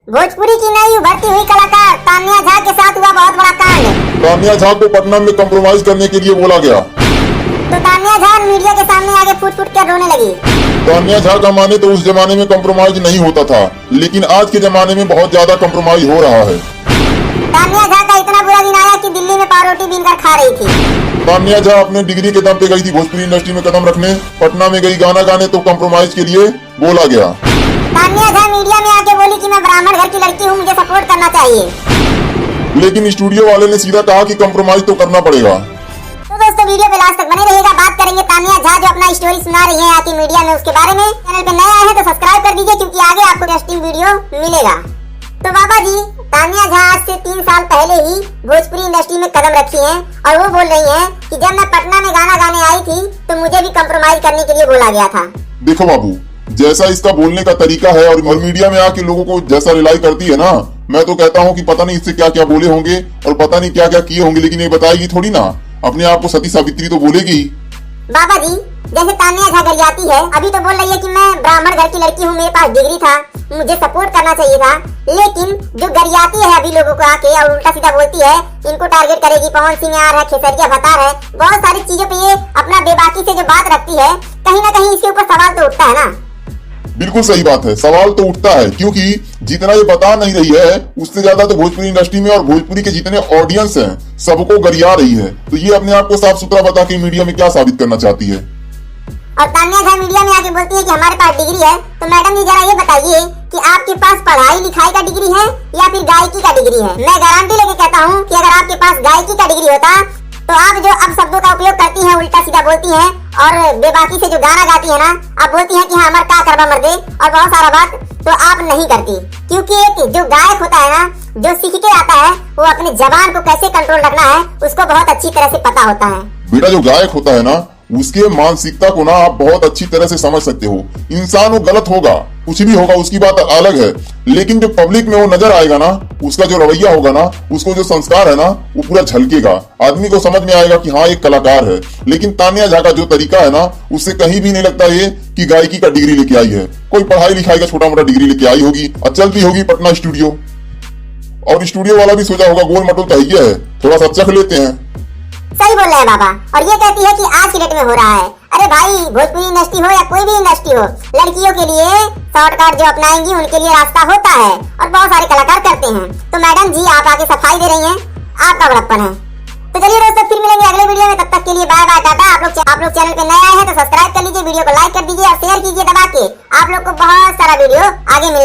भोजपुरी की नई उभरती हुई कलाकार तान्या झा के साथ हुआ बहुत बड़ा कांड। तान्या झा को पटना में कंप्रोमाइज करने के लिए बोला गया तो तान्या झा मीडिया के सामने आगे फूट फूट कर रोने लगी। तान्या झा का माने तो उस जमाने में कंप्रोमाइज नहीं होता था, लेकिन आज के जमाने में बहुत ज्यादा कंप्रोमाइज हो रहा है। तान्या झा का इतना बुरा दिन आया कि दिल्ली में पावरोटी बीनकर खा रही थी। तान्या झा अपने डिग्री के दम पे गई थी भोजपुरी इंडस्ट्री में कदम रखने, पटना में गई गाना गाने तो कंप्रोमाइज के लिए बोला गया। तान्या झा मीडिया में आके बोली कि मैं ब्राह्मण घर की लड़की हूँ, मुझे सपोर्ट करना चाहिए। लेकिन स्टूडियो वाले ने सीधा कहा कि कंप्रोमाइज तो करना पड़ेगा। तो दोस्तों वीडियो पे लास्ट तक बने रहिएगा। बात करेंगे तान्या झा जो अपना स्टोरी सुना रही है आके मीडिया में, उसके बारे में। चैनल पे नए आए हैं तो सब्सक्राइब कर दीजिए क्योंकि आगे आपको इंटरेस्टिंग वीडियो मिलेगा। तो बाबा जी, तान्या झा आज से 3 साल पहले ही भोजपुरी इंडस्ट्री में कदम रखी हैं और वो बोल रही हैं कि जब मैं पटना में गाना गाने आई थी तो मुझे भी कंप्रोमाइज करने के लिए बोला गया था। देखो बाबू, जैसा इसका बोलने का तरीका है और मीडिया में आके लोगों को जैसा रिलाई करती है ना, मैं तो कहता हूँ कि पता नहीं इससे क्या क्या बोले होंगे और पता नहीं क्या क्या किए होंगे, लेकिन ये बताएगी थोड़ी ना, अपने आप को सती सावित्री तो बोलेगी। बाबा जी, जैसे तान्या झा गरियाती है, अभी तो बोल रही है कि मैं ब्राह्मण घर की लड़की हूँ, मेरे पास डिग्री था, मुझे सपोर्ट करना चाहिए था। लेकिन जो गरियाती है अभी लोगों को आके और उल्टा सीधा बोलती है, इनको टारगेट करेगी, पवन सिंह यार है, खेसरिया भतार है, बहुत सारी चीजों पे ये अपना बेबाकी से जो बात रखती है, कहीं ना कहीं इसके ऊपर सवाल तो उठता है ना। बिल्कुल सही बात है, सवाल तो उठता है, क्योंकि जितना ये बता नहीं रही है उससे ज्यादा तो भोजपुरी इंडस्ट्री में और भोजपुरी के जितने ऑडियंस हैं सबको गरिया रही है। तो ये अपने आप को साफ सुथरा बता के मीडिया में क्या साबित करना चाहती है। और तान्या झा मीडिया में आके बोलती है कि हमारे पास डिग्री है। तो मैडम जी जरा ये बताइए कि आपके पास पढ़ाई लिखाई का डिग्री है या फिर गायकी का डिग्री है? मैं गारंटी लेके कहता हूँ कि अगर आपके पास गायकी का डिग्री होता तो आप जो अब शब्दों का उपयोग करती हैं, उल्टा सीधा बोलती हैं और बेबाकी से जो गाना गाती है ना, आप बोलती हैं कि हाँ हमारा क्या करवा मर्दे और बहुत सारा बात, तो आप नहीं करती। क्योंकि एक जो गायक होता है ना, जो सीख के आता है, वो अपने जबान को कैसे कंट्रोल रखना है उसको बहुत अच्छी तरह से पता होता है। बेटा, जो गायक होता है ना, उसके मानसिकता को ना आप बहुत अच्छी तरह से समझ सकते हो। इंसान वो गलत होगा, कुछ भी होगा, उसकी बात अलग है, लेकिन जो पब्लिक में वो नजर आएगा ना, उसका जो रवैया होगा ना, उसको जो संस्कार है ना, वो पूरा झलकेगा। आदमी को समझ में आएगा कि हाँ एक कलाकार है। लेकिन तान्या झा का जो तरीका है ना, उससे कहीं भी नहीं लगता ये कि गायकी का डिग्री लेके आई है। कोई पढ़ाई लिखाई का छोटा मोटा डिग्री लेके आई होगी और चलती होगी पटना स्टूडियो, और स्टूडियो वाला भी सोचा होगा गोल मटोल तो है, थोड़ा सा चख लेते हैं। सही बोल रहे हैं बाबा। और ये कहती है कि आज की डेट में हो रहा है। अरे भाई, भोजपुरी इंडस्ट्री हो या कोई भी इंडस्ट्री हो, लड़कियों के लिए शॉर्टकट जो अपनाएंगी उनके लिए रास्ता होता है और बहुत सारे कलाकार करते हैं। तो मैडम जी आप आगे सफाई दे रही हैं, आपका बड़प्पन है। तो चलिए दोस्तों, फिर मिलेंगे अगले वीडियो में, तब तक के लिए बाय बाय, टाटा। आप लोग चैनल पे नए आए हैं तो सब्सक्राइब कर लीजिए, वीडियो को लाइक कर दीजिए और शेयर कीजिए दबा के। आप लोग को बहुत सारा वीडियो आगे मिलने